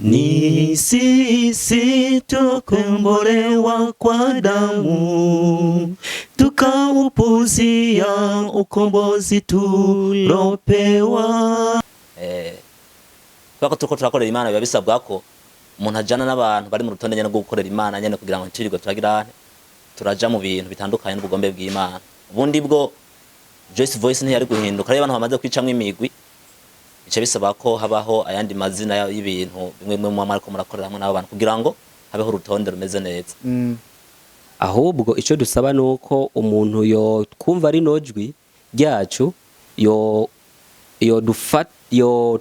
Ni sisi tukombolewa kwa damu, tukaupuzia ukombozi tulopewa. Kwako tuko turakorera Imana biba bisabwa ko umuntu ajana n'abantu bari mu rutonde nyene rwo gukorera Imana nyene kugira ngo ntirirwe turagira turaja mu bintu bitandukanye n'ubugombe bw'Imana. Ubundi bwo Joyce Voice ntiyari guhinduka, rero abantu bamaze kwicamwe imigwi bice bisaba ko habaho ayandi mazina y'ibintu bimwe mu mariko murakorera hamwe n'abo bantu kugira ngo habeho urutonde rumeze neza. Ahubwo ico dusaba nuko umuntu yo twumva ari nojwi ryacu yo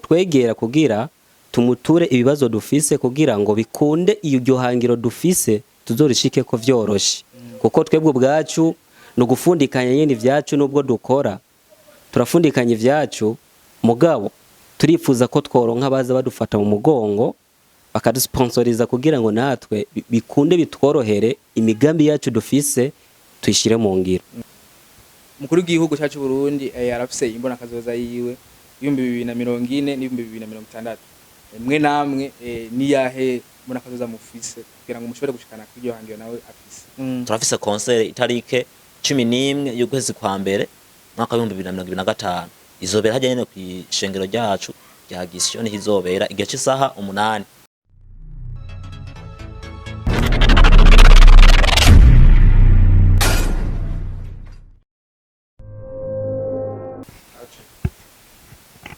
twegera kugira tumuture ibibazo dufise kugira ngo bikunde iyo hangiro dufise tuzorishike ko vyoroshe, kuko twebwe ubwacu no gufundikanya nyene ivyacu nubwo dukora turafundikanya ivyacu mugabo turifuza ko tworonka baza badufata mu mugongo bakadusponsoriza kugira ngo natwe bikunde bitworohere imigambi yacu dufise tuyishire mu ngiro. Mukuru w'igihugu cyacu Burundi yarafise imbona kazoza yiwe 2040 n'2060. Mwe namwe ni yahe mbona kazoza mufise kugira ngo mushobore gushikana kuri hangiro nawe afise? Turafise concert itarike 11 y'ukwezi kwa mbere mwaka 2025 izobera hajya nyene kwishengero ryacu rya Gisyo ni izobera igihe cy'isaha 8.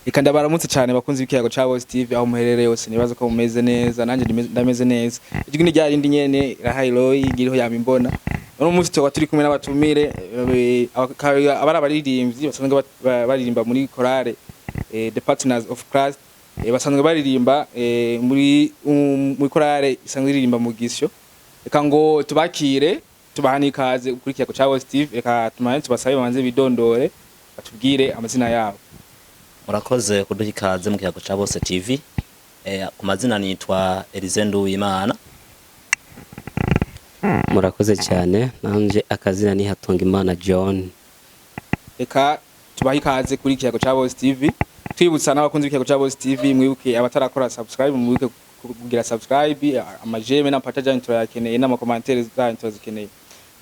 Ikanda baramutse cyane bakunze ikiyago ca Boss TV aho muherereye hose nibaza ko mumeze neza nanje ndameze neza. Ijwi ni ryarindi nyene Rahairoy igiriho yamimbona. Uno munsi turi kumwe n'abatumire abari abaririmbyi basanzwe baririmba muri chorale The Partners of Christ, basanzwe baririmba muri chorale isanzwe iririmba mu Gisyo. Reka ngo tubakire tubahani ikaze kuri kiyago ca Boss TV, reka tumanye tubasabe banze bidondore batubwire amazina yabo. Murakoze kuduha ikaze mu kiyago ca Boss TV. Ku mazina nitwa Elizendo Uwimana. Murakoze cyane, nanje akazina ni Hatungimana John. Reka tubaha ikaze kuri kiyago ca Boss TV. Twibutsa n'abakunzi b'ikiyago ca Boss TV mwibuke abatarakora subscribe mwibuke kugira subscribe, amajeme na pataje turayakeneye n'ama commentaires zanyu turazikeneye.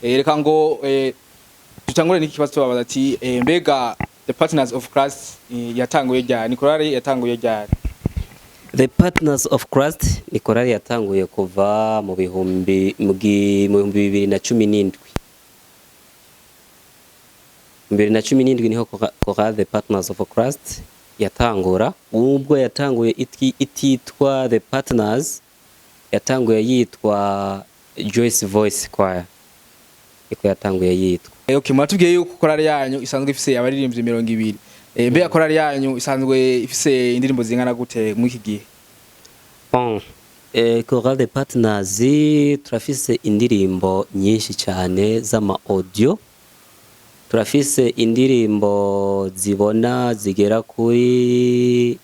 Reka ngo tutangure n'ikibazo tubabaza ati mbega The Partners of Christ yatanguye ryari? Ni chorale yatanguye ryari? The Partners of Christ ni chorale yatanguye kuva mu bihumbi 2017. 2017 niho chorale The Partners of Christ yatangura. Ubwo yatanguye ititwa The Partners, yatanguye yitwa Joyce Voice Choir. Iko yatanguye yitwa. Okay, mwatubwiye yuko chorale yanyu isanzwe ifise abaririmbyi 200. Mbega chorale yanyu isanzwe ifise indirimbo zingana gute mu iki gihe? Bon, chorale The Partners turafise indirimbo nyinshi cyane z'ama audio. Turafise indirimbo zibona zigera kuri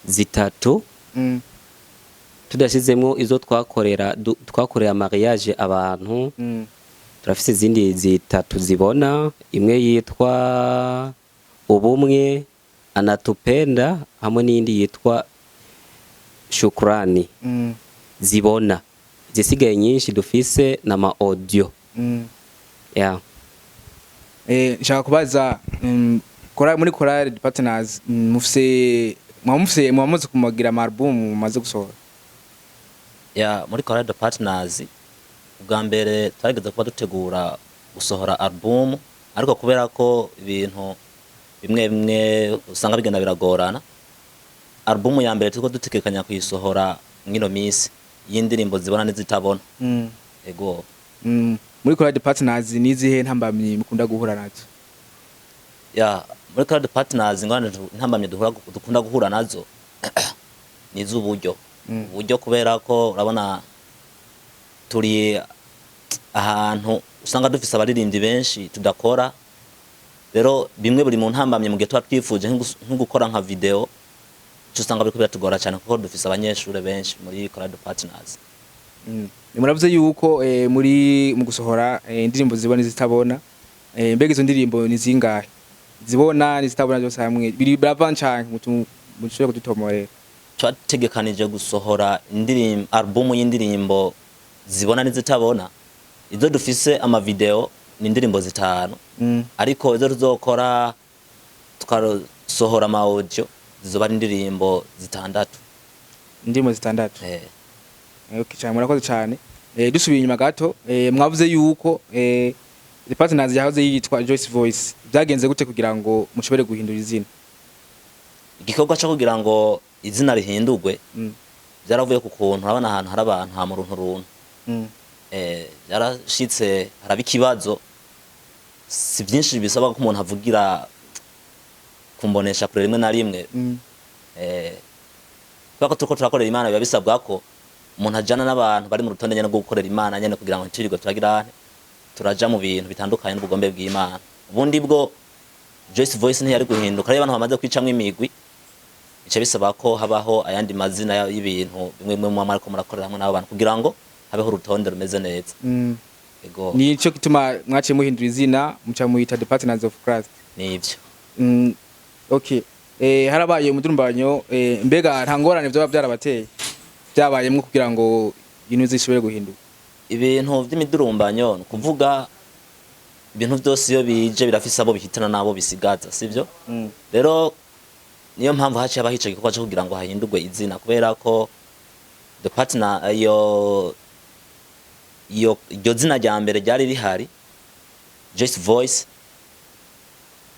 zitatu. Tudashizemo izo twakorera mariage abantu. Turafise izindi zitatu zibona, imwe yitwa Ubumwe, Anatupenda hamwe n'indi yitwa Shukrani. Zibona zisigaye nyinshi dufise na ma audio. Yeah. Nshaka kubaza muri chorale The Partners mwamaze kumagira album mumaze gusohora? Ya muri chorale The Partners ubwa mbere twageze kuba dutegura gusohora album, ariko kubera ko ibintu bimwe usanga bigenda biragorana, album ya mbere turiko dutekekanya kuyisohora ngino minsi y'indirimbo zibona n'izitabona. Ego. Muri chorale The Partners nizihe ntambamye mukunda guhura nazo? Ya muri chorale The Partners ngane ntambamye dukunda guhura nazo nizuburyo. Uburyo kubera ko urabona turi ahantu usanga dufise abaririmbyi benshi tudakora, rero bimwe buri mu ntambamye mu gihe twifuje nko gukora nka video usanga biko biratugora cyane kuko dufise abanyeshure benshi muri chorale The Partners. Muravuze yuko mu gusohora indirimbo zibona zitabona, mbega izo ndirimbo ni zingahe? Zibona ni zitabona byose hamwe biri bravancanke mushobora kudutomorera? twategekanije gusohora indirimbo album y'indirimbo zibona n'izitabona. Izo dufise ama video ni indirimbo 5 ariko izo tuzokora tukasohora ama audio zizoba indirimbo 6. Indirimbo 6. Okay cyane murakoze cyane. Dusubiye inyuma gato mwavuze yuko The Partners yahoze yitwa Joyce Voice. Byagenze gute kugira ngo mushobore guhindura izina? Igikorwa cyo kugira ngo izina rihindurwe byaravuye ku kuntu urabona ahantu hari abantu ha mu runtu yarashitse haraba ikibazo si byinshi bisaba ko umuntu avugira kumbonesha kure rimwe na rimwe bako tuko turakorera Imana biba bisabwa ko umuntu ajana n'abantu bari mu rutonde nyene rwo gukorera Imana nyene kugira ngo ntirigo turagira turaja mu bintu bitandukanye n'ubugombe bw'Imana. Ubundi bwo Joyce Voice ntiyari guhinduka rero abantu bamaze kwicamwe imigwi ico bisaba ko habaho ayandi mazina y'ibintu bimwe mu mariko murakorera hamwe n'abo bantu kugira ngo habeho urutonde rumeze neza. Ego nico gituma mwaciye muhindura izina muca muhita The Partners of Christ. Nivyo. Okay. Harabaye umudurumbanyo mbega ntangorane byo byarabateye byabayemwe kugira ngo ibintu zishobore guhinduka. Ibintu by'imidurumbanyo kuvuga ibintu byose iyo bije birafise abo bihitana nabo bisigaza sivyo. Rero niyo mpamvu haciye abahica gikorwa cyo kugira ngo hahindurwe izina kubera ko The Partner iyo zina rya mbere ryari rihari Joyce Voice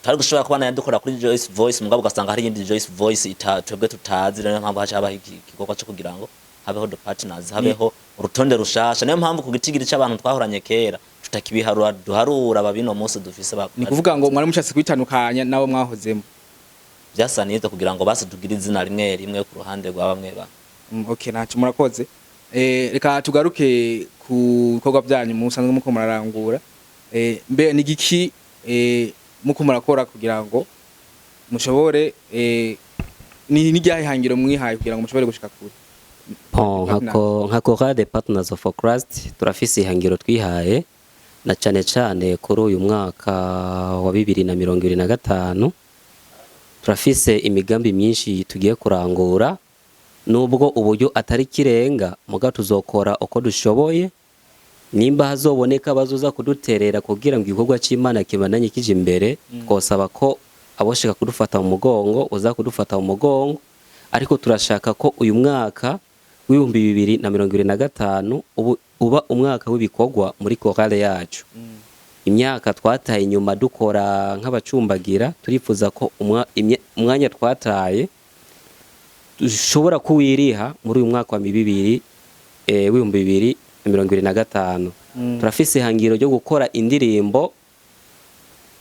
tari gushobora kubana yadukora kuri Joyce Voice mugabo ugasanga hari indi Joyce Voice twebwe tutazi. Niyo mpamvu haciye abaho igikorwa cyo kugira ngo habeho The Partners habeho urutonde rushasha. Niyo mpamvu ku gitigiri cy'abantu twahoranye kera tutakibiharura duharura babino munsi dufise ni kuvuga ngo mwari mushatse kwitandukanya nabo mwahozemo byasanije kugira ngo basi tugire izina rimwe ku ruhande rwa bamwe ba. Okay nacu murakoze. Reka tugaruke ku bikorwa byanyu musanzwe muko murarangura. Mbe ni giki muko murakora kugira ngo mushobore ni ryahangiro mwihaye kugira ngo mushobore gushika kure? Nka The Partners of Christ turafise ihangiro twihaye na cyane kuri uyu mwaka wa 2025 turafise imigambi myinshi tugiye kurangura nubwo uburyo atari kirenga muga tuzokora uko dushoboye nimba hazoboneka bazoza kuduterera kugira ngo igikorwa cy'Imana kibananye kije imbere twosaba ko aboshaka kudufata mu mugongo uza kudufata mu mugongo ariko turashaka ko uyu mwaka w'ibihumbi 2025 uba umwaka w'ibikorwa muri chorale yacu. Imyaka twataye inyuma dukora nk'abacumbagira turifuza ko umwanya twataye dushobora kuwiriha muri uyu mwaka wa 2025. Turafise ihangiro ryo gukora indirimbo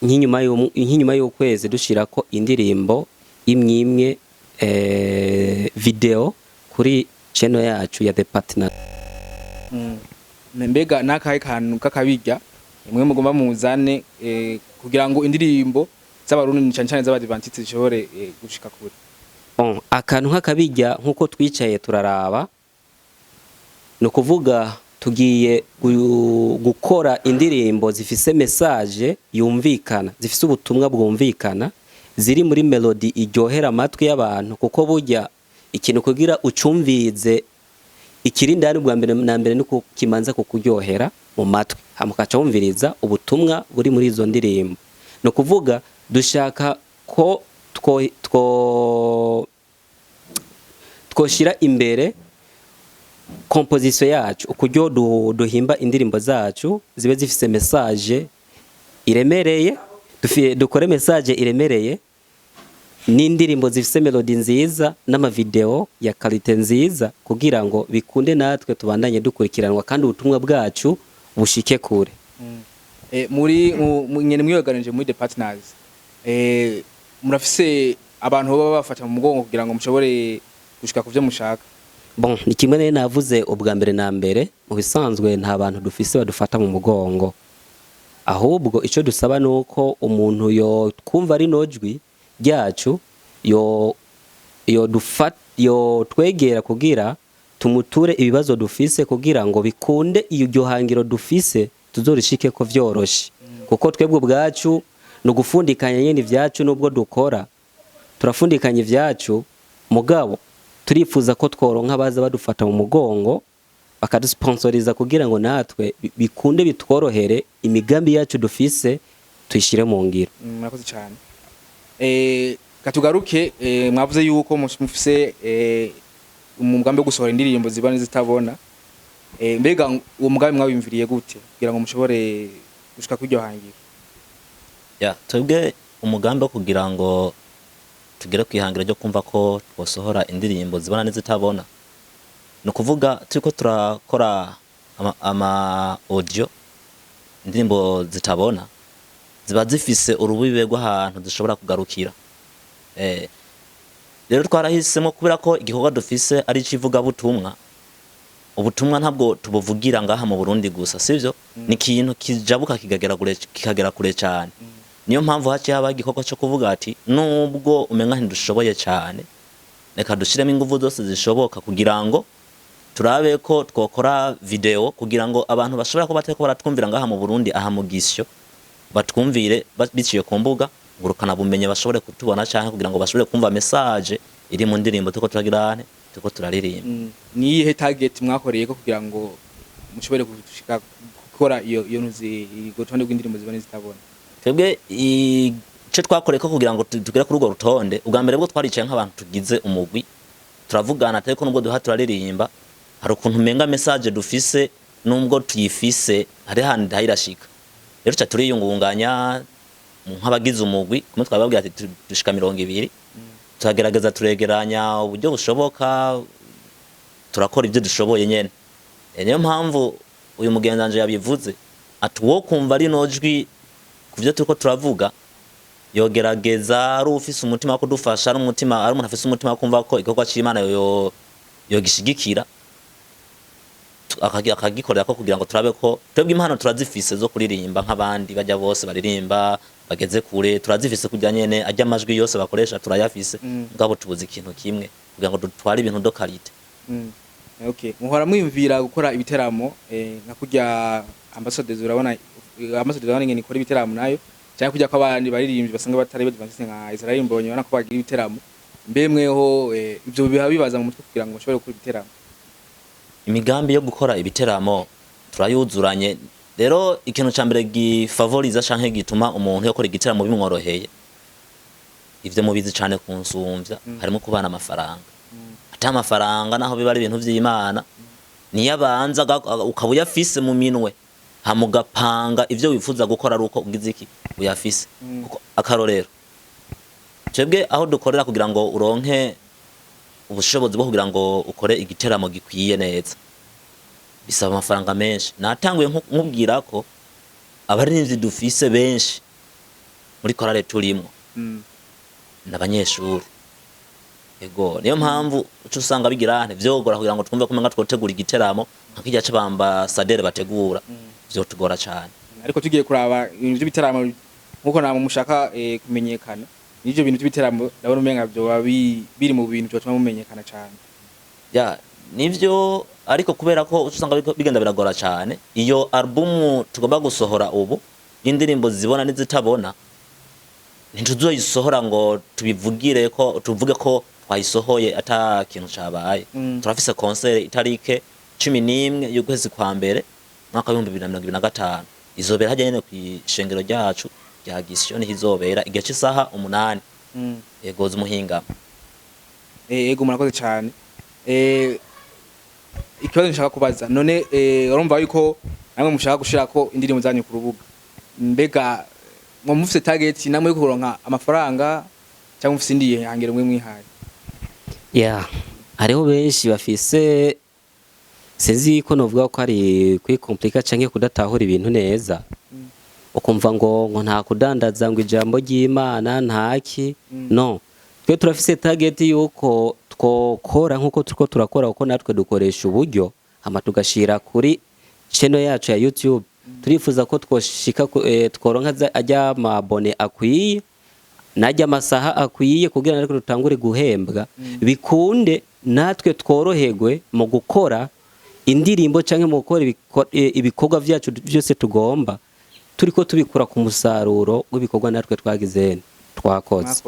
nk'inyuma y'ukwezi dushira ko indirimbo imwe video kuri channel yacu ya The Partner. Mbega nakahe kantu kakabijya imwe mugomba muzane kugira ngo indirimbo z'abarundi cyane z'abadivantiste zishobore gushika kure? Akantu nk'akabijya nkuko twicaye turaraba no kuvuga tugiye gukora indirimbo zifise message yumvikana zifise ubutumwa bwumvikana ziri muri melody iryohera amatwi y'abantu kuko burya ikintu kugira ucumvize ikirindani bwa mbere na mbere nuko kimanza kukuryohera mu matwi hamukaca wumviriza ubutumwa buri muri izo ndirimbo. No kuvuga dushaka ko twoshira imbere composition yacu ukuryo duhimba indirimbo zacu zibe zifise message iremereye dukore message iremereye n'indirimbo zifise melody nziza n'ama video ya quality nziza kugira ngo bikunde natwe tubandanye dukurikiranwa kandi ubutumwa bwacu bushike kure. Muri nyene mwiyoganije muri The Partners murafise abantu baba bafata mu mugongo kugira ngo mushobore gushika kuvyo mushaka? Ni kimwe ne navuze ubwa mbere na mbere mu bisanzwe nta bantu dufise badufata mu mugongo ahubwo ico dusaba nuko umuntu yo twumva ari nojwi ryacu yo twegera kugira tumuture ibibazo dufise kugira ngo bikunde iyo hangiro dufise tuzorishike ko vyoroshe kuko twebwe bwacu no gufundikanya nyene ivyacu nubwo dukora turafundikanya ivyacu mugabo turifuza ko tworonka baza badufata mu mugongo bakadusponsoriza kugira ngo natwe bikunde bitworohere imigambi yacu dufise tuyishire mu ngiro. Murakoze cyane. Katugaruke mwavuze yuko mufise umugambi wo gusohora indirimbo zibana zitabona. Mbega uwo mugambi mwabimviriye gute kugira ngo mushobore gushika kwiryo hangiro? Twebwe umugambi wo kugira ngo tugere kwihangiro ryo kumva ko twosohora indirimbo zibana n'izitabona, no kuvuga turiko turakora ama audio, indirimbo zitabona ziba zifise urubibe rw'ahantu zishobora kugarukira. Rero twarahisemo kubera ko igikorwa dufise ari civuga butumwa. Ubutumwa ntabwo tubuvugira ngaha mu Burundi gusa, sivyo? Ni ikintu kijabuka kikagera kure cyane. Niyo mpamvu haci haba igikorwa cyo kuvuga ati nubwo umenga ntidushoboye cyane, reka dushiremo ingufu zose zishoboka kugira ngo turabe ko twokora video kugira ngo abantu bashobora kuba bateko baratwumvira ngaha mu Burundi aha mu Gisyo batwumvire biciye ku mbuga ngurukana bumenye bashobore kutubona cyane kugira ngo bashobore kumva message iri mu ndirimbo tuko turagirane tuko turaririmba. Ni iyihe target mwakoreye ko kugira ngo mushobore gushika gukora iyo nuzi gotonde rw'indirimbo zibane zitabona? Twebwe ice twakoreye ko kugira ngo tugere kuri urwo rutonde, ubwa mbere bwo twaricaye nk'abantu tugize umugwi turavugana atari ko nubwo duha turaririmba hari ukuntu menga message dufise nubwo tuyifise hari handi hayirashika. Rero cha turiyungunganya nk'abagize umugwi kumwe twababwira ati dushika 200 turagerageza turegeranya uburyo bushoboka turakora ibyo dushoboye nyene. Niyo mpamvu uyu mugenzanje yabivuze ati wo kumva ari nojwi kuvyo turiko turavuga yogerageza ari ufise umutima wo kudufasha ari umutima ari umuntu afise umutima wo kumva ko igikorwa c'Imana yo gishigikira akagikorera ko kugira ngo turabe ko twebwe impano turazifise zo kuririmba nk'abandi bajya bose baririmba bageze kure, turazifise kujya nyene ajya amajwi yose bakoresha turayafise, ngabo tubuze ikintu kimwe kugira ngo dutware ibintu do quality. Okay, muhora mwimvira gukora ibiteramo nka kujya ambassadeurs urabona ambassadeurs urabona ngene ikora ibiteramo nayo cyangwa kujya ko abandi baririmbyi basanga batari badivantise nka Israel Mbonye bana ko bagira ibiteramo, mbemweho ibyo biha bibaza mu mutwe kugira ngo mushobore gukora ibiteramo? Imigambi yo gukora ibiteramo turayuzuranye. Rero ikintu cyambere gifavoriza canke gituma umuntu yakora igiteramo bimworoheye ivyo mubizi cyane kunsumvya harimo kubana amafaranga. Ata amafaranga naho biba ari ibintu vy'Imana niyo abanza ukabuya fise mu minwe hamugapanga ivyo wifuza gukora ari uko ugize iki uyafise. Kuko akarorero twebwe aho dukorera kugira ngo uronke ubushobozi bwo kugira ngo ukore igiteramo gikwiye neza bisaba amafaranga menshi. Natanguye nkubwira ko abarinzi dufise benshi muri korale turimo n'abanyeshuri. Ego niyo mpamvu uco usanga bigirane vyogora kugira ngo twumve ko menga twotegura igiteramo nk'ikijya c'abambasaderi bategura byo tugora cyane. Ariko tugiye kuraba ibintu by'ibiteramo nkuko namwe mushaka kumenyekana, nivyo bintu by'ibiteramo ndabona umenga byo biri mu bintu cyo mumenyekana cyane. Nivyo ariko kubera ko usanga bigenda biragora cyane. Iyo album tugomba gusohora ubu y'indirimbo zibona n'izitabona ntituzoyisohora ngo tubivugire ko tuvuge ko twayisohoye ata kintu cabaye. Turafise concert itarike 11 y'ukwezi kwa mbere mwaka 2025 izobera hajya nyene kwishengero ryacu rya Gisyo ni izobera igihe cy'isaha 8 yego z'umuhinga. Ego murakoze cyane. Ikibazo nshaka kubaza none urumva yuko namwe mushaka gushira ko indirimbo zanyu ku rubuga, mbega mufise target namwe yo kuronka amafaranga cyangwa mufise indiye hangere mwe mwihaye? Hariho benshi bafise sinzi ko novuga ko ari kwikomplika canke kudatahura ibintu neza, ukumva ngo nta kudandaza ngo ijambo ry'Imana ntaki. No, twe turafise target yuko twokora nkuko turiko turakora uko natwe dukoresha uburyo hama tugashira kuri channel yacu ya YouTube. Turifuza ko twoshika tworonka ajya amabone akwiye najya amasaha akwiye kugira ngo dutangure guhembwa bikunde natwe tworoherwe mu gukora indirimbo canke mu gukora ibikorwa vyacu byose tugomba turiko tubikura ku musaruro w'ibikorwa natwe twagize twakoze.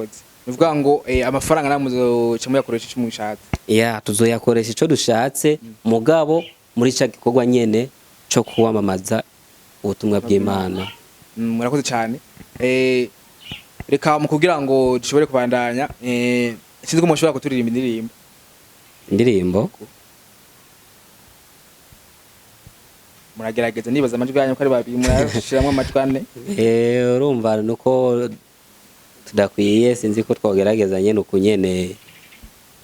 bivuga ngo amafaranga namuzoca muyakoresha icyo mushatse. ya tuzoyakoresha ico dushatse mugabo muri ca gikorwa nyene co kuwamamaza ubutumwa bw'Imana. Murakoze cyane. Reka mu kugira ngo dushobore kubandanya sinzi ko mushobora kuturirimba indirimbo muragerageza nibaza amajwi yanyu ko ari babiri murashiramo amajwi ane. Urumva nuko tudakwiye sinzi ko twogerageza nyene ukunyene.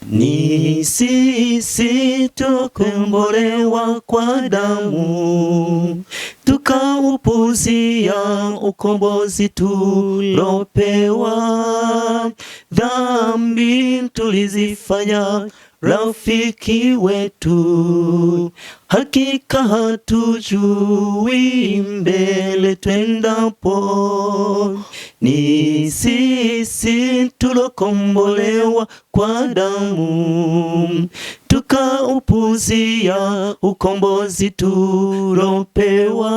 Ni sisi tukombolewa kwa damu, tukaupuzia ukombozi tulopewa. Dhambi tulizifanya rafiki wetu, hakika hatujui mbele twendapo. Ni sisi tulokombolewa kwa damu, tukaupuzia ukombozi tulopewa.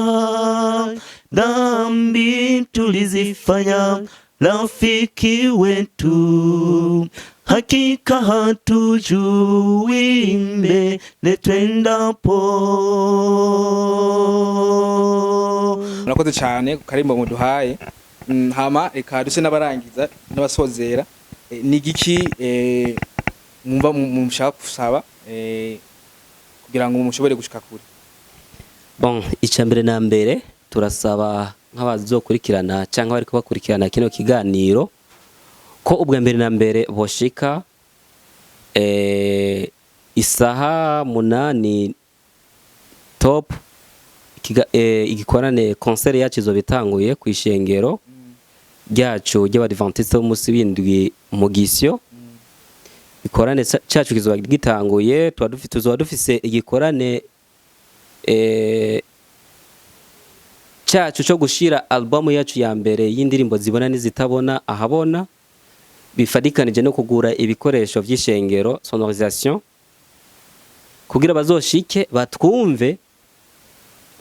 Dhambi tulizifanya rafiki wetu, hakika hatujui mbele twendapo. Murakoze cyane ku karimbo muduhaye. Hama reka duse n'abarangiza n'abasozera. Ni giki mwumva mushaka kusaba kugira ngo mushobore gushika kure? Bon, icambere na mbere turasaba nk'abazokurikirana cyangwa bari kubakurikirana kino kiganiro ko ubwa mbere na mbere boshika isaha 8 top igikorane concert yacu izobitanguye ku ishengero ryacu ry'Abadventiste b'umunsi w'indwi mu Gisyo. Ikorane cyacu kizoba gitanguye, tuzoba dufise igikorane cyacu cyo gushira album yacu ya mbere y'indirimbo zibona n'izitabona ahabona, bifadikanije no kugura ibikoresho vy'ishengero sonorisation kugira bazoshike batwumve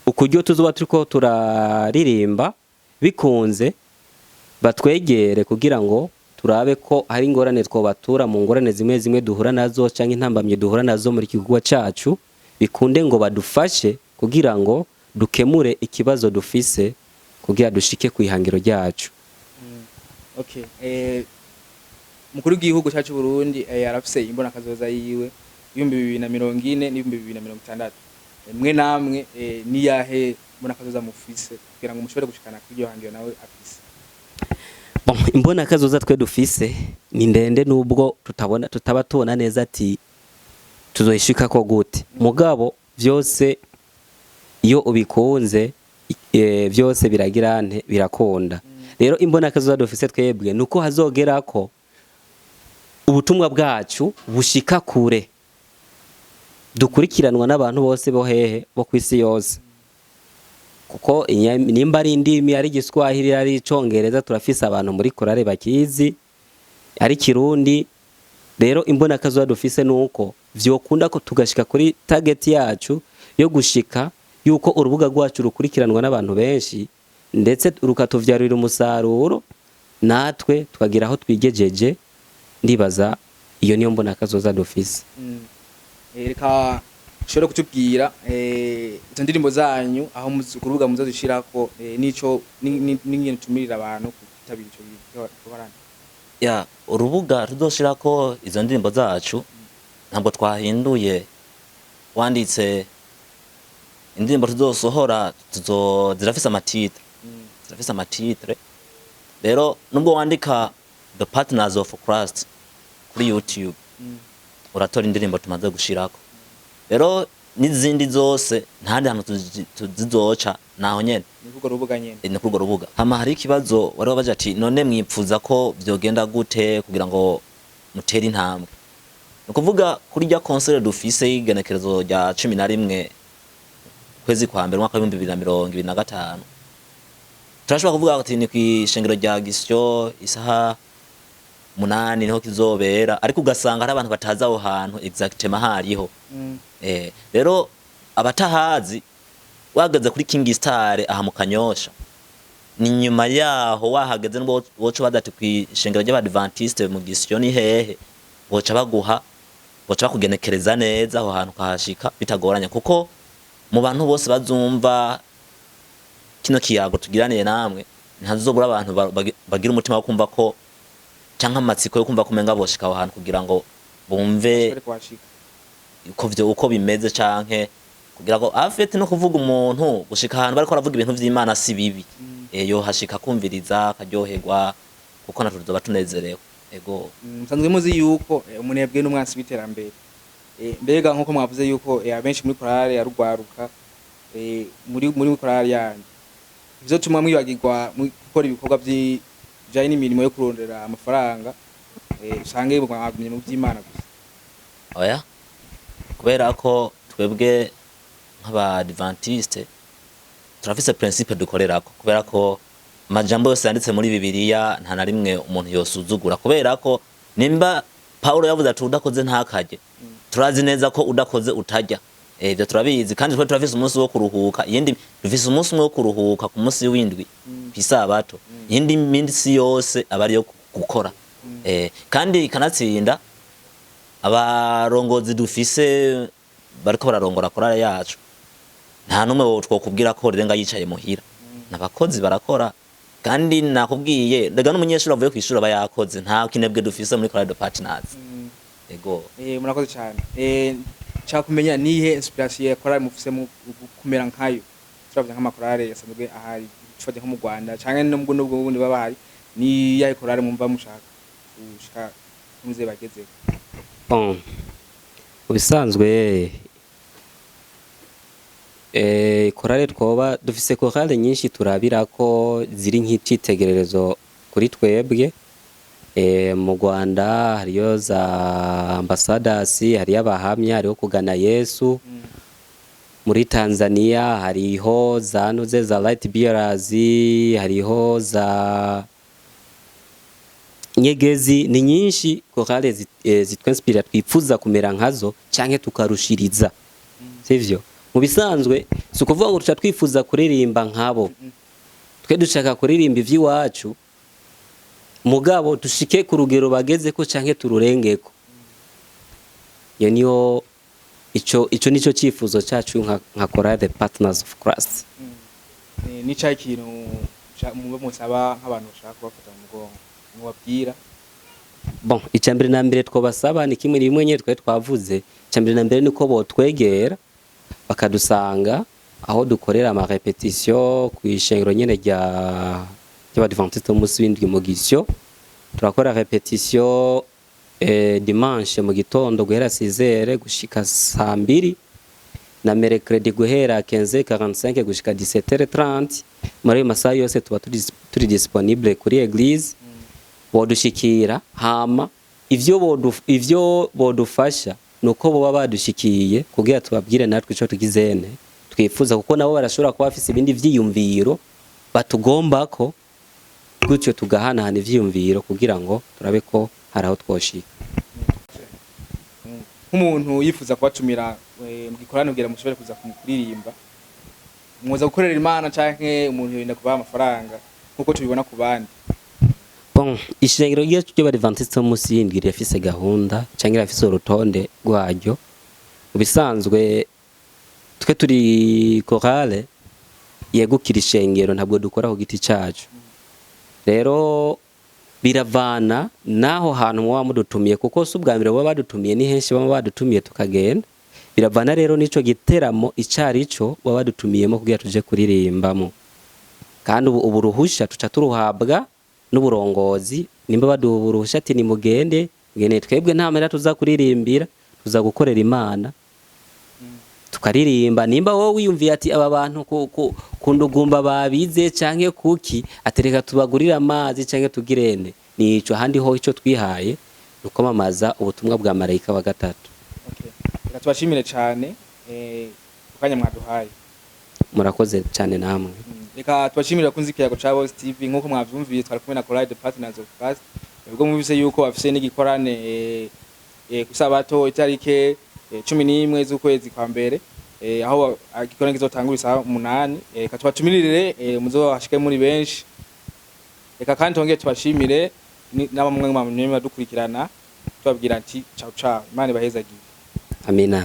ukuryo tuzoba turiko turaririmba bikunze, batwegere kugira ngo turabe ko hari ingorane twobatura mu ngorane zimwe zimwe duhura nazo canke intambamye duhura nazo muri kigwa cacu, bikunde ngo badufashe kugira ngo dukemure ikibazo dufise kugira dushike kwihangiro ryacu. Okay. Mukuru w'igihugu cyacu Burundi yarafise imbona kazoza yiwe 2040 n'2060. Mwe namwe ni yahe mbona kazoza mufise kugira ngo mushobore gushikana kw'iryo hangiro nawe afise? Bon, imbona kazoza twe dufise ni ndende nubwo tutaba tubona neza ati tuzoyishika ko gute. Mugabo vyose iyo ubikunze vyose biragirante birakunda. Rero imbona kazoza dufise twebwe nuko hazogera ko ubutumwa bwacu bushika kure, dukurikiranwa n'abantu bose bo hehe bo kwisi yose, kuko nimba ari indimi ari Giswahili ari Icongereza turafise abantu muri korale bakizi ari Kirundi. Rero imbona kazoza dufise nuko vyokunda ko tugashika kuri target yacu yo gushika yuko urubuga rwacu rukurikiranwa n'abantu benshi, ndetse rukatuvyarira umusaruro natwe tukagira aho twigejeje. Ndibaza iyo niyo mbona kazoza dufise. Reka ushobora kutubwira izo ndirimbo zanyu aho kurubuga muzozishirako nico n'ingene tumirira abantu kutabira ico gikorane? Ya urubuga tuzoshirako izo ndirimbo zacu ntabwo twahinduye. Wanditse indirimbo tuzosohora zirafise amatitre, zirafise amatitre. Rero nubwo wandika The Partners of Christ kuri YouTube uratora indirimbo tumaze gushirako. Rero n'izindi zose ntandi hantu tuzizoca naho nyene ni kugo rubuga nyene, ni kugo rubuga. Hama hari ikibazo wari wabaje ati none mwipfuza ko vyogenda gute kugira ngo mutere intambwe? Nukuvuga kuri rya concert dufise igenekerezo rya 11 kwezi kwa mbere mwaka 2025 turashobora kuvuga ati ni kwishengero rya Gisyo isaha 8 niho kizobera, ariko ugasanga hari abantu bataza aho hantu exactement hariho. Rero abatahazi wagaze kuri King Star aha mu Kanyosha ni nyuma yaho wahageze nubwo woca badati kwishengero ry'abadventiste mu gisyo ni hehe boca bakugenekereza neza aho hantu kahashika bitagoranye kuko mu bantu bose bazumva kino kiyago tugiraniye namwe ntazobura abantu bagira umutima wo kumva ko canka amatsiko yo kumva ko menga boshika aho hantu kugira ngo bumve uko bimeze canke kugira ngo afete no kuvuga umuntu gushika ahantu bariko aravuga ibintu vy'Imana si bibi yo hashika kumviriza akaryoherwa kuko natwe tuzoba tunezerewe ego musanzwe muzi yuko umunebwe n'umwansi w'iterambere mbega nkuko mwavuze yuko abenshi muri korale ya Rugwaruka muri korale yanyu ivyo tumwe mwibagirwa gukora ibikorwa bijanye n'imirimo yo kurondera amafaranga usange mwagumye mu vy'Imana gusa oya kubera ko twebwe nk'abadventiste turafise principe dukorerako kubera ko amajambo yose yanditse muri Bibiliya nta na rimwe umuntu yosuzugura kubera ko nimba Paulo yavuze ati udakoze ntakarye turazi neza ko udakoze utarya ivyo turabizi kandi twe turafise umunsi wo kuruhuka yindi dufise umunsi wo kuruhuka ku munsi w'indwi kwisabato yindi minsi yose abari yo gukora kandi kanatsinda abarongozi dufise bariko bararongora korale yacu nta numwe twokubwira ko rirenga yicaye muhira nabakozi barakora kandi nakubwiye ndaga n'umunyeshuri avuye kwishura bayakoze nta kinebwe dufise muri Korale de Partners ego murakoze cyane cyakumenya nihe inspiration ya korale mufise mu kumera nkayo turavuga nk'amakorale yasanzwe ahari cufate nko mu Rwanda canke nubwo bundi babahari ni yahe korale mumva mushaka ushaka muze bageze bon ubisanzwe korale twoba dufise korale nyinshi turabira ko ziri nk'icitegererezo kuri twebwe mu Rwanda hariyo za ambassadors hariyo abahamya hariyo kugana Yesu muri Tanzania hariho za nuze za light bearers hariho za nyegezi ni nyinshi korale zitwenspira twifuza kumera nkazo canke tukarushiriza sivyo mu bisanzwe sukuvuga ngo tuca twifuza kuririmba nkabo twe dushaka kuririmba ivy'iwacu mugabo dushike ku rugero bageze ko canke tururengeko yo niyo ico nico cifuzo cacu nka Korale the Partners of Christ ni cya kintu mube musaba nk'abantu bashaka kubafata mu mugongo mubabwira bon icambere na mbere twobasaba ni kimwe rimwe nyene twe twavuze icambere na mbere niko botwegera bakadusanga aho dukorera ama repetition kwishengero nyene ry'abadventiste umunsi w'indwi mu gisyo turakora repetition dimanche mu gitondo guhera 6h gushika 2:00 na mercredi guhera 15:45 gushika 17h30 muri masaha yose tuba turi disponible kuri eglise bodushikira hama ivyo bodufasha nuko boba badushikiye kugira tubabwire natwe ico tugizene twifuza kuko nabo barashobora kuba bafise ibindi vyiyumviro batugomba ko gutyo tugahanahana ivyiyumviro kugira ngo turabe ko hari aho twoshika nk'umuntu yifuza kubatumira mu gikorano kugira mushobore kuza kuririmba muza gukorera Imana canke umuntu yenda kubaha amafaranga nkuko tubibona ku bandi bon ishengero ry'abadventiste umunsi w'indwi rifise gahunda canke rifise urutonde rwaryo ubisanzwe twe turi korale yegukira ishengero ntabwo dukora ku giti cacu rero biravana naho hantu muba mudutumiye kuko si ubwa mbere baba badutumiye ni henshi baba badutumiye tukagenda biravana rero nico giteramo icarico baba badutumiyemo kugira tuje kuririmbamo kandi ubu ruhusha tuca turuhabwa n'uburongozi nimba baduha uruhusha ati nimugende twebwe nta mera tuza kuririmbira tuza gukorera Imana tukaririmba nimba wowe wiyumviye ati aba bantu kundugumba babize canke kuki atereka tubagurira amazi canke tugirende nico handi ho ico twihaye nukomamaza ubutumwa bwa marayika wa gatatu reka tubashimire cyane ukanya mwaduhaye murakoze cyane namwe reka tubashimire kunzi ikiyago ca Boss TV nkuko mwavyumviye twari kumwe na Korale the Partners of Christ ubwo mubise yuko bafise n'igikorane kusabato itarike 11 z'ukwezi kwa mbere aho igikorwa kizotangura isaha 8 reka tubatumirire muzohashike muri benshi reka kandi tongeye tubashimire n'abamwe badukurikirana tubabwira ati ciao ciao Imana ibahezagiye amina